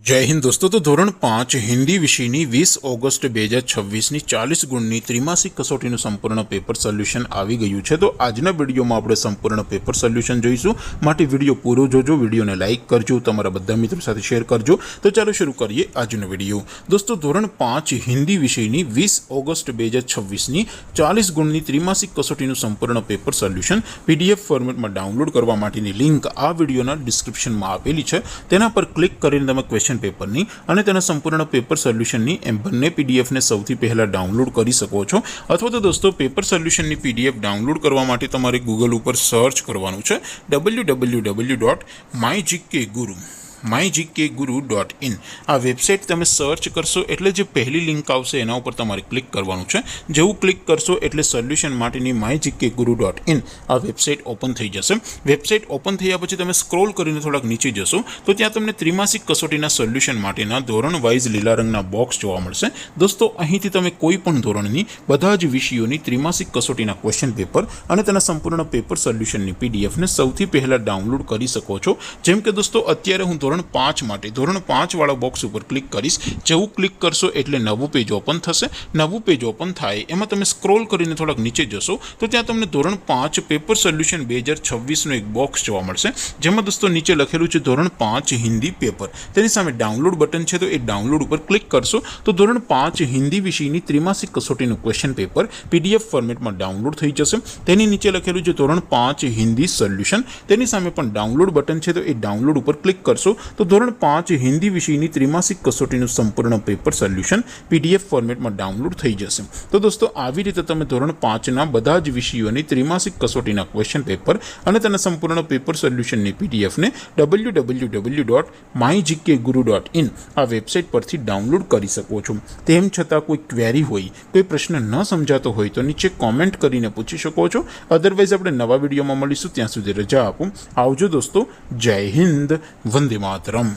जय हिंद दोस्तों। तो धोरण 5 हिंदी विषयनी 20 ऑगस्ट 2026 40 गुणनी त्रिमासिक कसोटीનું સંપૂર્ણ પેપર સોલ્યુશન આવી ગયું છે। તો આજના વિડીયોમાં આપણે સંપૂર્ણ પેપર સોલ્યુશન જોઈશું। માટે વિડીયો પૂરો જોજો, વિડીયોને લાઇક કરજો, તમારા બધા મિત્રો સાથે શેર કરજો। તો ચાલો શરૂ કરીએ આજનો વિડીયો। દોસ્તો ધોરણ 5 હિન્દી વિષયની 20 ઓગસ્ટ 2026 40 ગુણની ત્રિમાસિક कसोटीનું સંપૂર્ણ પેપર સોલ્યુશન PDF ફોર્મેટમાં ડાઉનલોડ કરવા માટેની લિંક આ વિડીયોના ડિસ્ક્રિપ્શનમાં આપેલી છે। તેના પર ક્લિક કરીને તમે ક્વેશ્ચન पेपरनी અને તેના સંપૂર્ણ પેપર સોલ્યુશનની એમ બંને પીડીએફ ને સૌથી પહેલા ડાઉનલોડ કરી શકો છો। અથવા તો દોસ્તો પેપર સોલ્યુશનની પીડીએફ ડાઉનલોડ કરવા માટે તમારે ગૂગલ ઉપર સર્ચ કરવાનું છે www.mygkguru.in। આ વેબસાઇટ તમે સર્ચ કરશો એટલે જે પહેલી લિંક આવશે એના ઉપર તમારે ક્લિક કરવાનું છે। જેવું ક્લિક કરશો એટલે સોલ્યુશન માટેની mygkguru.in આ વેબસાઇટ ઓપન થઈ જશે। વેબસાઇટ ઓપન થયા પછી તમે સ્ક્રોલ કરીને થોડાક નીચે જશો તો ત્યાં તમને ત્રિમાસિક કસોટીના સોલ્યુશન માટેના ધોરણ વાઇઝ લીલા રંગના બોક્સ જોવા મળશે। દોસ્તો અહીંથી તમે કોઈ પણ ધોરણની બધા જ વિષયોની ત્રિમાસિક કસોટીના ક્વેશ્ચન પેપર અને તેના સંપૂર્ણ પેપર સોલ્યુશનની પીડીએફ ને સૌથી પહેલા ડાઉનલોડ કરી શકો છો। જેમ કે દોસ્તો અત્યારે હું ધોરણ 5 માટે ધોરણ 5 વાળા બોક્સ ઉપર ક્લિક કરીશ। જેવું ક્લિક કરશો એટલે નવું પેજ ઓપન થશે। નવું પેજ ઓપન થાય એમાં તમે સ્ક્રોલ કરીને થોડાક નીચે જશો તો ત્યાં તમને ધોરણ 5 પેપર સોલ્યુશન 2026 નો એક બોક્સ જોવા મળશે। જેમાં દોસ્તો નીચે લખેલું છે ધોરણ 5 હિન્દી પેપર। તેની સામે ડાઉનલોડ બટન છે તો એ ડાઉનલોડ ઉપર ક્લિક કરશો તો ધોરણ 5 હિન્દી વિષયની ત્રિમાસિક કસોટીનું ક્વેશ્ચન પેપર PDF ફોર્મેટમાં ડાઉનલોડ થઈ જશે। તેની નીચે લખેલું છે ધોરણ 5 હિન્દી સોલ્યુશન। તેની સામે પણ ડાઉનલોડ બટન છે તો એ ડાઉનલોડ ઉપર ક્લિક કરશો तो ધોરણ 5 हिंदी विषयની ત્રિમાસિક કસોટીનું સંપૂર્ણ પેપર સોલ્યુશન PDF ફોર્મેટમાં ડાઉનલોડ થઈ જશે। તો દોસ્તો આવી રીતે તમે ધોરણ 5 ના બધા જ વિષયોની ત્રિમાસિક કસોટીના ક્વેશ્ચન પેપર અને તેના સંપૂર્ણ પેપર સોલ્યુશનની PDF ને www.mygkguru.in આ વેબસાઇટ પરથી ડાઉનલોડ કરી શકો છો। તેમ છતાં કોઈ ક્વેરી હોય, કોઈ પ્રશ્ન ન સમજાતો હોય તો નીચે કોમેન્ટ કરીને પૂછી શકો છો। અધરવાઇઝ આપણે નવા વિડીયોમાં મળીશું, ત્યાં સુધી રજા આપો। આવજો દોસ્તો, જય હિન્દ, વંદે मातरम।